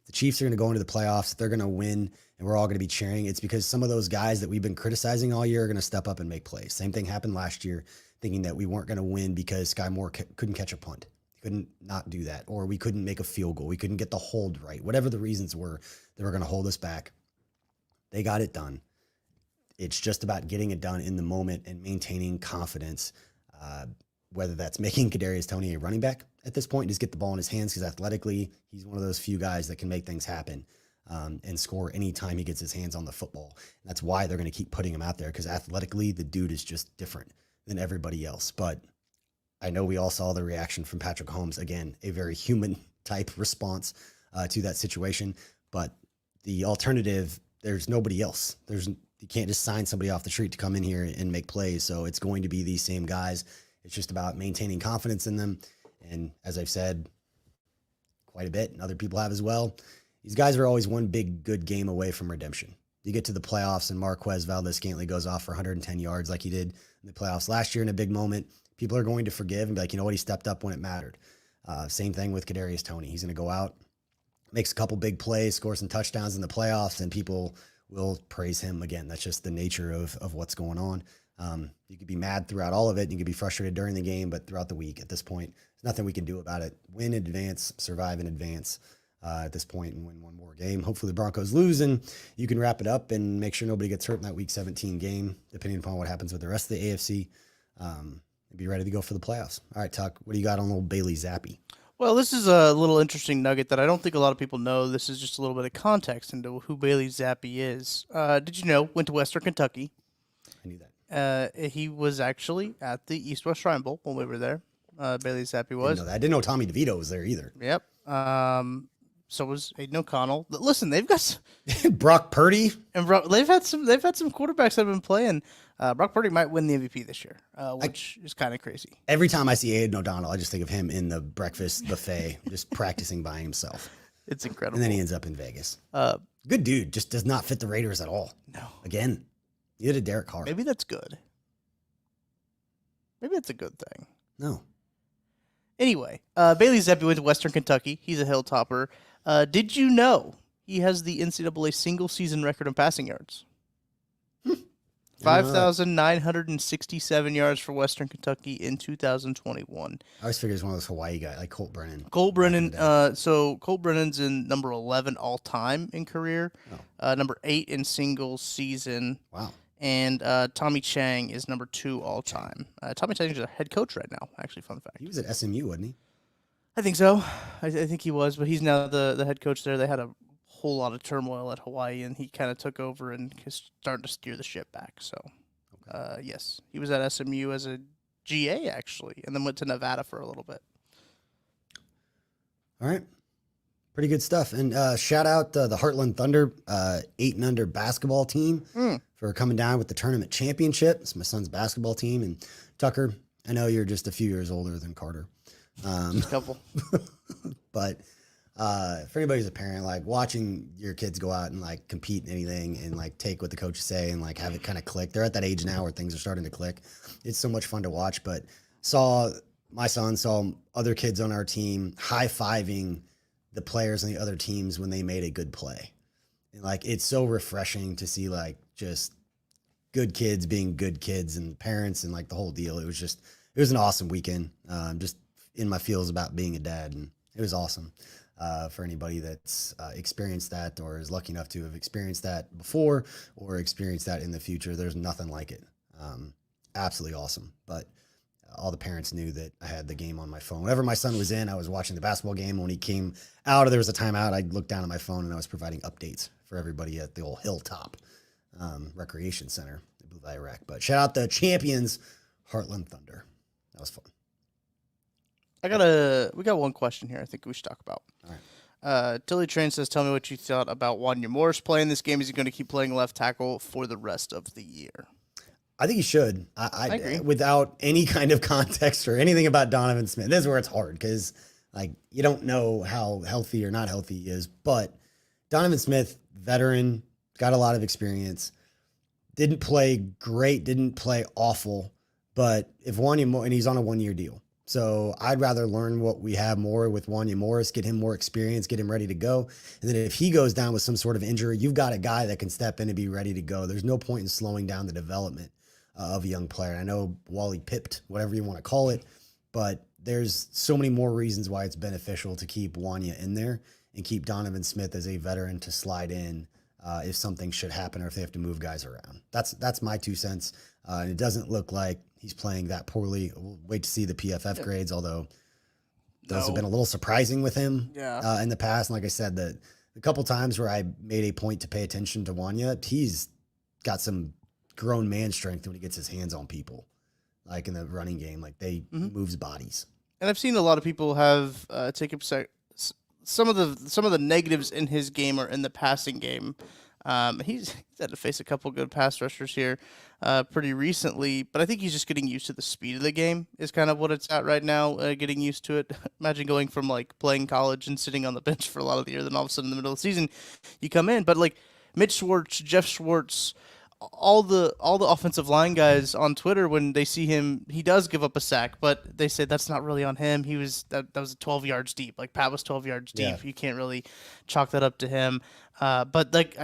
The Chiefs are going to go into the playoffs. They're going to win, and we're all going to be cheering. It's because some of those guys that we've been criticizing all year are going to step up and make plays. Same thing happened last year, thinking that we weren't going to win because Sky Moore couldn't catch a punt. Couldn't not do that, or we couldn't make a field goal. We couldn't get the hold right. Whatever the reasons were, they were going to hold us back. They got it done. It's just about getting it done in the moment and maintaining confidence, whether that's making Kadarius Toney a running back at this point, just get the ball in his hands, because athletically, he's one of those few guys that can make things happen and score anytime he gets his hands on the football. And that's why they're going to keep putting him out there, because athletically, the dude is just different than everybody else. But I know we all saw the reaction from Patrick Mahomes. Again, a very human type response to that situation. But the alternative, there's nobody else. You can't just sign somebody off the street to come in here and make plays. So it's going to be these same guys. It's just about maintaining confidence in them. And as I've said quite a bit, and other people have as well, these guys are always one big good game away from redemption. You get to the playoffs and Marquez Valdez-Scantling goes off for 110 yards like he did in the playoffs last year in a big moment. People are going to forgive and be like, you know what, he stepped up when it mattered. Same thing with Kadarius Toney. He's going to go out, makes a couple big plays, scores some touchdowns in the playoffs, and people we'll praise him again. That's just the nature of what's going on. You could be mad throughout all of it. You could be frustrated during the game, but throughout the week at this point, there's nothing we can do about it. Win in advance, survive in advance at this point, and win one more game. Hopefully the Broncos lose and you can wrap it up and make sure nobody gets hurt in that week 17 game, depending upon what happens with the rest of the AFC. And be ready to go for the playoffs. All right, Tuck, what do you got on old Bailey Zappe? Well, this is a little interesting nugget that I don't think a lot of people know. This is just a little bit of context into who Bailey Zappe is. Did you know, went to Western Kentucky. I knew that. He was actually at the East-West Shrine Bowl when we were there. Bailey Zappe was. I didn't know Tommy DeVito was there either. Yep. So was Aiden O'Connell. Listen, they've got Brock Purdy. And they've had some quarterbacks that have been playing. Brock Purdy might win the MVP this year, which is kind of crazy. Every time I see Aiden O'Connell, I just think of him in the breakfast buffet, just practicing by himself. It's incredible. And then he ends up in Vegas. Good dude, just does not fit the Raiders at all. No. Again, neither did Derek Carr. Maybe that's good. Maybe that's a good thing. No. Anyway, Bailey Zappe went to Western Kentucky. He's a hilltopper. Did you know he has the NCAA single season record in passing yards? 5,967 yards for Western Kentucky in 2021. I always figured he was one of those Hawaii guys, like Colt Brennan. Colt Brennan. So Colt Brennan's in number 11 all time in career. Number 8 in single season. Wow. And Tommy Chang is number 2 all time. Tommy Chang is a head coach right now. Actually, fun fact. He was at SMU, wasn't he? I think so. I think he was, but he's now the head coach there. They had a whole lot of turmoil at Hawaii, and he kind of took over and is starting to steer the ship back. So, yes, he was at SMU as a GA, actually, and then went to Nevada for a little bit. All right. Pretty good stuff. And shout out the Heartland Thunder 8-and-under basketball team for coming down with the tournament championship. It's my son's basketball team. And Tucker, I know you're just a few years older than Carter. Just a couple. But for anybody who's a parent, like watching your kids go out and like compete in anything and like take what the coaches say and like have it kind of click. They're at that age now where things are starting to click. It's so much fun to watch. But my son saw other kids on our team high-fiving the players on the other teams when they made a good play. And like, it's so refreshing to see like just good kids being good kids and parents and like the whole deal. It was an awesome weekend. Just in my feels about being a dad. And it was awesome for anybody that's experienced that or is lucky enough to have experienced that before or experienced that in the future. There's nothing like it. Absolutely awesome. But all the parents knew that I had the game on my phone. Whenever my son was in, I was watching the basketball game. When he came out or there was a timeout, I'd look down at my phone and I was providing updates for everybody at the old Hilltop Recreation Center in Blue Valley Rec. But shout out the champions, Heartland Thunder. That was fun. We got one question here I think we should talk about. All right. Tilly Train says, tell me what you thought about Wanya Morris playing this game. Is he going to keep playing left tackle for the rest of the year? I think he should. I agree. Without any kind of context or anything about Donovan Smith. This is where it's hard because like you don't know how healthy or not healthy he is. But Donovan Smith, veteran, got a lot of experience. Didn't play great, didn't play awful. But if and he's on a 1-year deal. So I'd rather learn what we have more with Wanya Morris, get him more experience, get him ready to go. And then if he goes down with some sort of injury, you've got a guy that can step in and be ready to go. There's no point in slowing down the development of a young player. I know Wally pipped, whatever you want to call it, but there's so many more reasons why it's beneficial to keep Wanya in there and keep Donovan Smith as a veteran to slide in if something should happen or if they have to move guys around. That's my 2 cents. And it doesn't look like he's playing that poorly. We'll wait to see the PFF grades, although those have been a little surprising with him in the past. And like I said, the couple times where I made a point to pay attention to Wanya, he's got some grown man strength when he gets his hands on people, like in the running game, like he moves bodies. And I've seen a lot of people have taken some of the negatives in his game or in the passing game. He's had to face a couple good pass rushers here pretty recently, but I think he's just getting used to the speed of the game is kind of what it's at right now, getting used to it. Imagine going from like playing college and sitting on the bench for a lot of the year, then all of a sudden in the middle of the season you come in. But like Mitch Schwartz, Jeff Schwartz, all the offensive line guys on Twitter, when they see him, he does give up a sack, but they say that's not really on him. He was that was 12 yards deep. Like Pat was 12 yards deep. Yeah. You can't really chalk that up to him. But like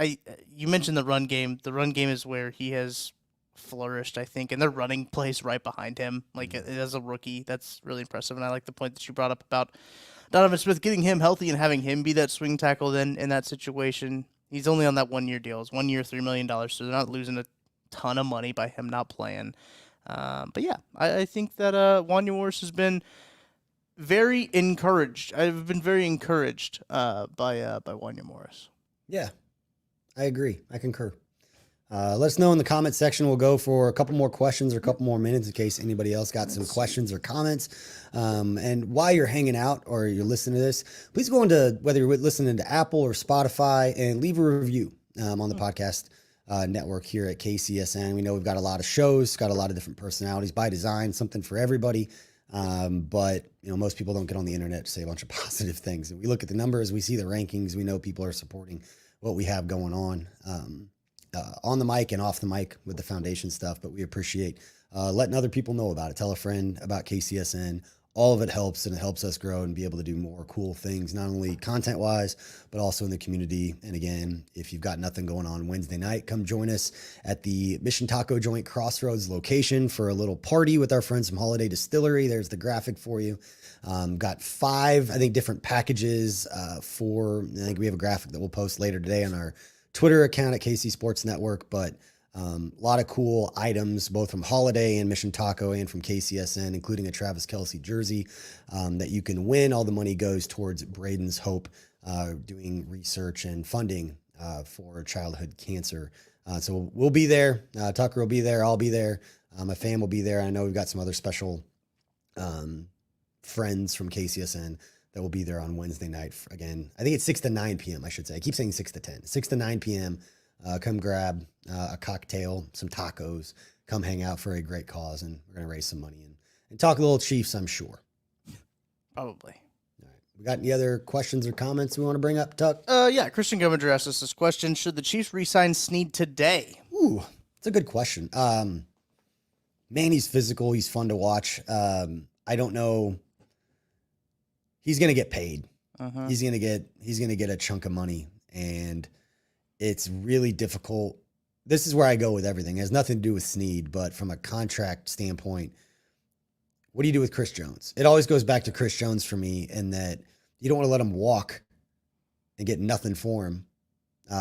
you mentioned the run game. The run game is where he has flourished, I think, and they're running plays right behind him. Like as a rookie, that's really impressive. And I like the point that you brought up about Donovan Smith, getting him healthy and having him be that swing tackle then in that situation. He's only on that 1 year deal. It's 1 year, $3 million, so they're not losing a ton of money by him not playing. But yeah, I think that Wanya Morris has been very encouraged. I've been very encouraged by Wanya Morris. Yeah, I agree. I concur. Let us know in the comment section. We'll go for a couple more questions or a couple more minutes in case anybody else got some questions or comments. And while you're hanging out or you're listening to this, please go into, whether you're listening to Apple or Spotify, and leave a review on the podcast network here at KCSN. We know we've got a lot of shows, got a lot of different personalities by design, something for everybody. But most people don't get on the internet to say a bunch of positive things. And we look at the numbers, we see the rankings, we know people are supporting what we have going on the mic and off the mic with the foundation stuff, but we appreciate letting other people know about it. Tell a friend about KCSN. All of it helps, and it helps us grow and be able to do more cool things, not only content-wise, but also in the community. And again, if you've got nothing going on Wednesday night, come join us at the Mission Taco Joint Crossroads location for a little party with our friends from Holiday Distillery. There's the graphic for you. Got 5, I think, different packages I think we have a graphic that we'll post later today on our Twitter account at KC Sports Network, but a lot of cool items, both from Holiday and Mission Taco and from KCSN, including a Travis Kelce jersey that you can win. All the money goes towards Braden's Hope, doing research and funding for childhood cancer. So we'll be there. Tucker will be there. I'll be there. My fam will be there. I know we've got some other special friends from KCSN that will be there on Wednesday night. Again, I think it's 6 to 9 p.m., I should say. I keep saying 6 to 10. 6 to 9 p.m., come grab a cocktail, some tacos, come hang out for a great cause, and we're going to raise some money and talk a little Chiefs, I'm sure. Probably. All right. We got any other questions or comments we want to bring up, Tuck? Yeah, Christian Govinger asked us this question. Should the Chiefs re-sign Snead today? Ooh, it's a good question. Man, he's physical. He's fun to watch. I don't know. He's going to get paid. He's going to get a chunk of money, and it's really difficult. This is where I go with everything. It has nothing to do with Snead, but from a contract standpoint, what do you do with Chris Jones? It always goes back to Chris Jones for me, in that you don't want to let him walk and get nothing for him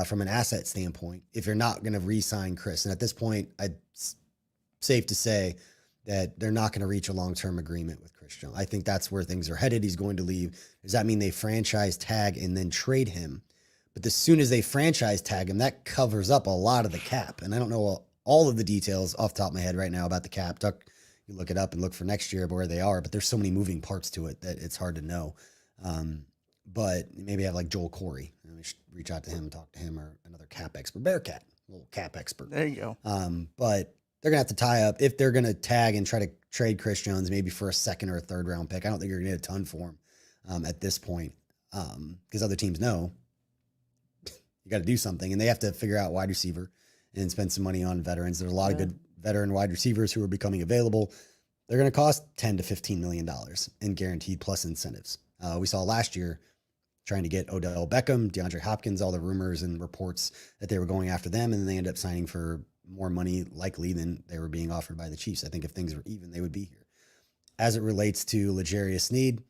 from an asset standpoint if you're not going to re-sign Chris. And at this point, it's safe to say that they're not going to reach a long-term agreement with Chris Jones. I think that's where things are headed. He's going to leave. Does that mean they franchise tag and then trade him? But as soon as they franchise tag him, that covers up a lot of the cap. And I don't know all of the details off the top of my head right now about the cap. Tuck, you look it up and look for next year where they are, but there's so many moving parts to it that it's hard to know. But maybe have like Joel Corey. We should reach out to him and talk to him, or another cap expert, Bearcat, a little cap expert. There you go. But they're going to have to tie up, if they're going to tag and try to trade Chris Jones, maybe for a 2nd or a 3rd round pick. I don't think you're going to get a ton for him at this point, because other teams know you got to do something, and they have to figure out wide receiver and spend some money on veterans. There's a lot of good veteran wide receivers who are becoming available. They're going to cost $10 to $15 million in guaranteed plus incentives. We saw last year trying to get Odell Beckham, DeAndre Hopkins, all the rumors and reports that they were going after them, and then they end up signing for more money likely than they were being offered by the Chiefs. I think if things were even, they would be here. As it relates to L'Jarius Sneed,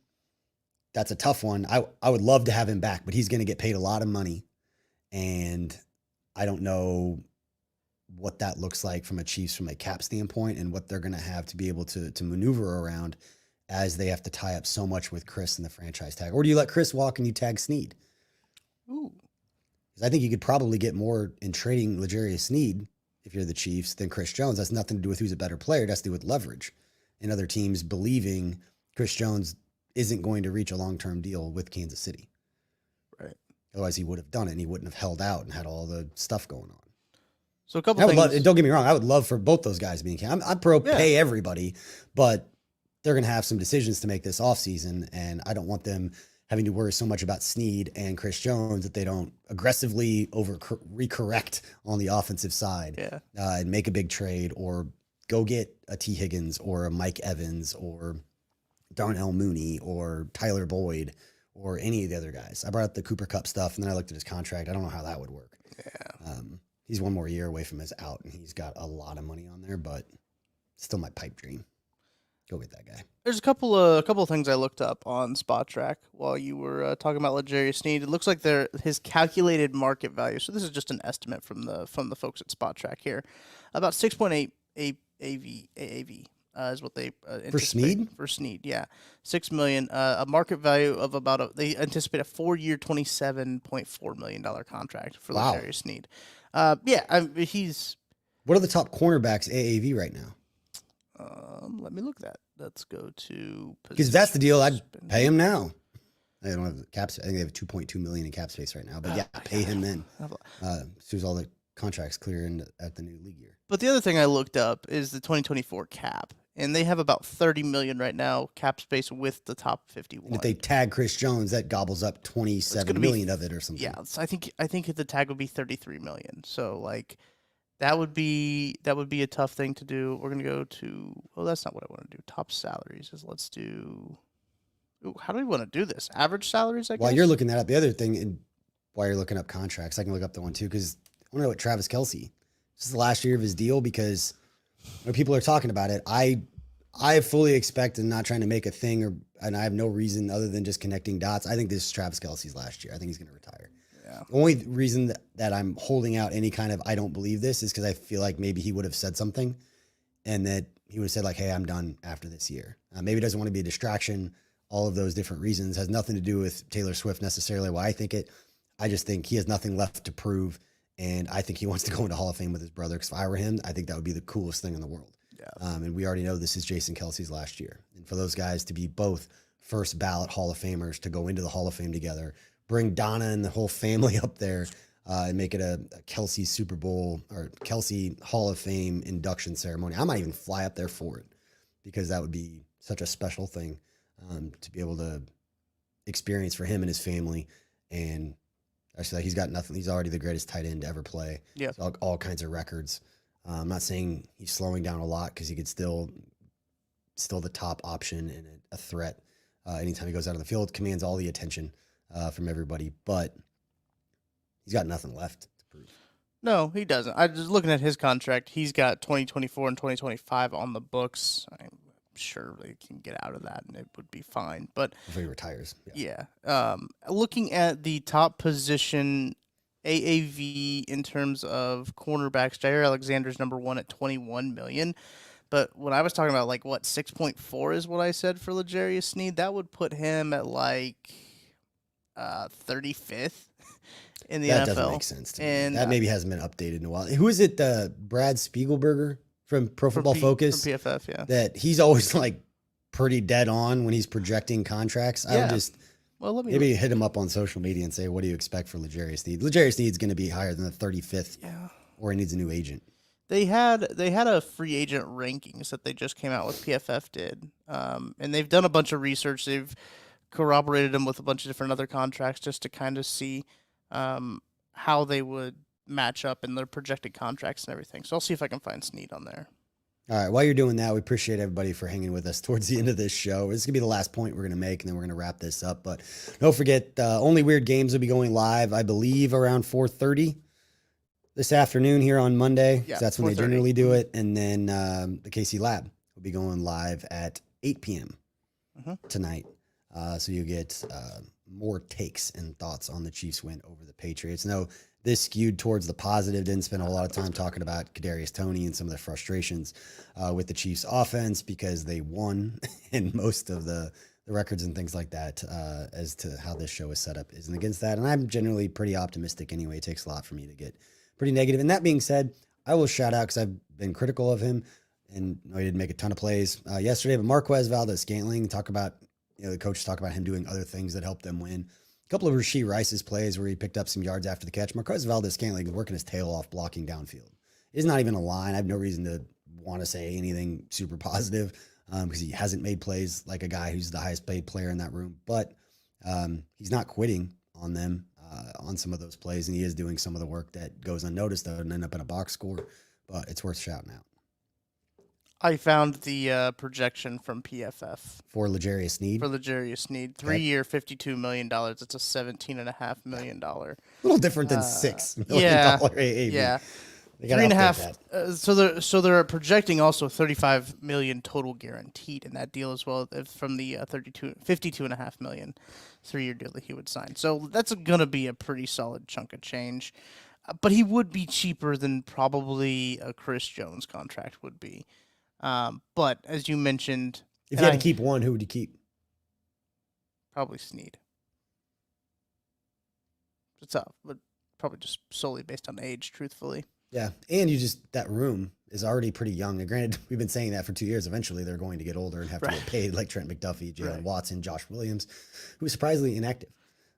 that's a tough one. I would love to have him back, but he's going to get paid a lot of money, and I don't know what that looks like from a cap standpoint, and what they're going to have to be able to maneuver around as they have to tie up so much with Chris and the franchise tag. Or do you let Chris walk and you tag Sneed? Ooh. Because I think you could probably get more in trading L'Jarius Sneed if you're the Chiefs than Chris Jones. That's nothing to do with who's a better player. It has to do with leverage and other teams believing Chris Jones isn't going to reach a long-term deal with Kansas City. Right. Otherwise, he would have done it, and he wouldn't have held out and had all the stuff going on. So a couple things. Don't get me wrong. I would love for both those guys being. I'm pro pay everybody, but they're going to have some decisions to make this offseason, and I don't want them having to worry so much about Snead and Chris Jones that they don't aggressively recorrect on the offensive side and make a big trade or go get a T. Higgins or a Mike Evans or Darnell Mooney or Tyler Boyd or any of the other guys. I brought up the Cooper Kupp stuff, and then I looked at his contract. I don't know how that would work. Yeah. He's one more year away from his out, and he's got a lot of money on there, but still my pipe dream. Go get that guy. There's a couple of things I looked up on Spot Track while you were talking about L'Jarius Sneed. It looks like his calculated market value. So this is just an estimate from the folks at Spot Track here. About 6.8 AAV is what they anticipate for Sneed. Yeah, $6 million. A market value of they anticipate a 4-year, $27.4 million contract for L'Jarius Sneed. He's. What are the top cornerbacks AAV right now? Let me look that. Let's go to because that's the deal. I'd pay him now. I don't have the cap. I think they have 2.2 million in cap space right now. But pay him then. As soon as all the contracts clear at the new league year. But the other thing I looked up is the 2024 cap, and they have about 30 million right now cap space with the top 51. And if they tag Chris Jones, that gobbles up 27 million of it or something. Yeah, so I think the tag would be 33 million. So like. That would be a tough thing to do. We're gonna go to. Oh, that's not what I want to do. Top salaries is let's do. Ooh, how do we want to do this? Average salaries, I guess. While you're looking that up, the other thing, and while you're looking up contracts, I can look up the one too because I want to know what Travis Kelce. This is the last year of his deal because when people are talking about it, I fully expect and not trying to make a thing and I have no reason other than just connecting dots. I think this is Travis Kelce's last year. I think he's gonna retire. The only reason that I'm holding out any kind of I don't believe this is because I feel like maybe he would have said something and that he would have said like, hey, I'm done after this year. Maybe he doesn't want to be a distraction. All of those different reasons has nothing to do with Taylor Swift necessarily why I think it. I just think he has nothing left to prove. And I think he wants to go into Hall of Fame with his brother. Because if I were him, I think that would be the coolest thing in the world. Yeah. And we already know this is Jason Kelce's last year. And for those guys to be both first ballot Hall of Famers to go into the Hall of Fame together, bring Donna and the whole family up there and make it a Kelce Super Bowl or Kelce Hall of Fame induction ceremony. I might even fly up there for it because that would be such a special thing to be able to experience for him and his family. And actually, he's got nothing. He's already the greatest tight end to ever play. Yeah, all kinds of records. I'm not saying he's slowing down a lot because he could still the top option and a threat anytime he goes out on the field. Commands all the attention from everybody, but he's got nothing left to prove. No, he doesn't. I just looking at his contract. He's got 2024 and 2025 on the books. I'm sure they can get out of that, and it would be fine. But if he retires, looking at the top position AAV in terms of cornerbacks, Jair Alexander's number one at 21 million. But when I was talking about 6.4 is what I said for L'Jarius Sneed, that would put him at 35th in the NFL. That doesn't make sense to me. And that maybe hasn't been updated in a while. Who is it? Brad Spiegelberger from Pro Football Focus? From PFF, yeah. That he's always pretty dead on when he's projecting contracts. I would just maybe hit him up on social media and say, what do you expect for L'Jarius Sneed? L'Jarius Sneed's going to be higher than the 35th or he needs a new agent. They had a free agent rankings that they just came out with. PFF did, and they've done a bunch of research. They've corroborated them with a bunch of different other contracts just to kind of see how they would match up in their projected contracts and everything. So I'll see if I can find Sneed on there. All right. While you're doing that, we appreciate everybody for hanging with us towards the end of this show. This is going to be the last point we're going to make, and then we're going to wrap this up. But don't forget, Only Weird Games will be going live, I believe, around 4:30 this afternoon here on Monday. Yeah, that's when they generally do it. And then the KC Lab will be going live at 8 p.m. Tonight. So you get more takes and thoughts on the Chiefs win over the Patriots. No, this skewed towards the positive. Didn't spend a whole lot of time talking about Kadarius Toney and some of the frustrations with the Chiefs offense because they won and most of the records and things like that as to how this show is set up isn't against that. And I'm generally pretty optimistic anyway. It takes a lot for me to get pretty negative. And that being said, I will shout out because I've been critical of him and he didn't make a ton of plays yesterday, but Marquez Valdes-Scantling, the coaches talk about him doing other things that helped them win. A couple of Rashee Rice's plays where he picked up some yards after the catch. Marquez Valdes-Scantling is working his tail off blocking downfield. It's not even a line. I have no reason to want to say anything super positive because he hasn't made plays like a guy who's the highest paid player in that room. But He's not quitting on them on some of those plays, and he is doing some of the work that goes unnoticed that would end up in a box score, but it's worth shouting out. I found the projection from PFF For L'Jarius Sneed? For L'Jarius Sneed. 3-year, $52 million. It's a $17.5 million. A little different than $6 million AAV. Yeah. They gotta update that. So they're projecting also $35 million total guaranteed in that deal as well from the $52.5 million 3-year deal that he would sign. So that's gonna be a pretty solid chunk of change. But he would be cheaper than probably a Chris Jones contract would be. But as you mentioned, if you had to keep one, who would you keep? Probably Sneed. It's tough, but probably just solely based on age, truthfully. Yeah, and that room is already pretty young. And granted, we've been saying that for 2 years. Eventually, they're going to get older and have to get paid, like Trent McDuffie, Jalen Watson, Josh Williams, who is surprisingly inactive.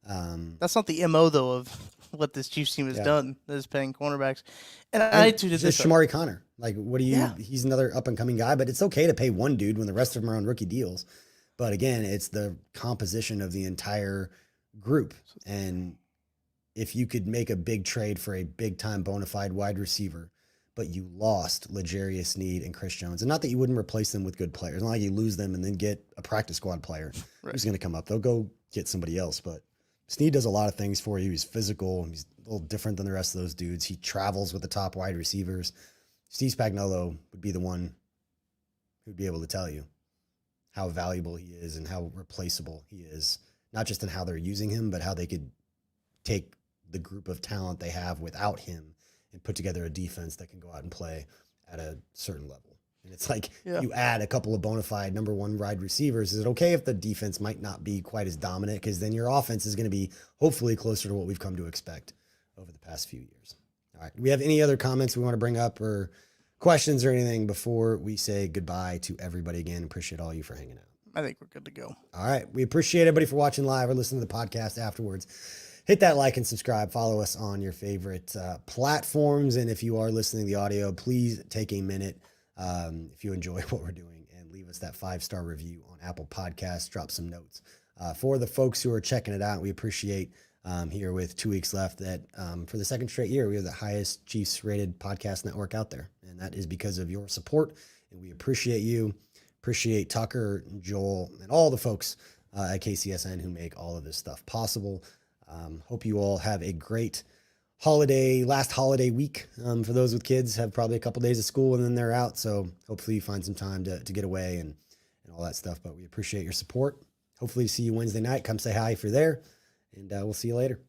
That's not the MO, though, of what this Chiefs team has done, that is paying cornerbacks. And I too did this. Shamari Connor. Like, what do you he's another up-and-coming guy, but it's okay to pay one dude when the rest of them are on rookie deals. But again, it's the composition of the entire group. And if you could make a big trade for a big-time bona fide wide receiver, but you lost L'Jarius Sneed and Chris Jones, and not that you wouldn't replace them with good players. Not like you lose them and then get a practice squad player who's going to come up. They'll go get somebody else. But Sneed does a lot of things for you. He's physical. He's a little different than the rest of those dudes. He travels with the top wide receivers. Steve Spagnuolo would be the one who'd be able to tell you how valuable he is and how replaceable he is, not just in how they're using him, but how they could take the group of talent they have without him and put together a defense that can go out and play at a certain level. And it's like you add a couple of bona fide number one wide receivers. Is it okay if the defense might not be quite as dominant? Because then your offense is going to be hopefully closer to what we've come to expect over the past few years. All right. Do we have any other comments we want to bring up or questions or anything before we say goodbye to everybody again? Appreciate all you for hanging out. I think we're good to go. All right. We appreciate everybody for watching live or listening to the podcast afterwards. Hit that like and subscribe. Follow us on your favorite platforms. And if you are listening to the audio, please take a minute if you enjoy what we're doing and leave us that 5-star review on Apple Podcasts. Drop some notes. For the folks who are checking it out, we appreciate here with 2 weeks left that for the second straight year, we are the highest Chiefs rated podcast network out there. And that is because of your support. And we appreciate you. Appreciate Tucker, Joel, and all the folks at KCSN who make all of this stuff possible. Hope you all have a great last holiday week. For those with kids, have probably a couple days of school and then they're out. So hopefully you find some time to get away and all that stuff. But we appreciate your support. Hopefully see you Wednesday night. Come say hi if you're there, and we'll see you later.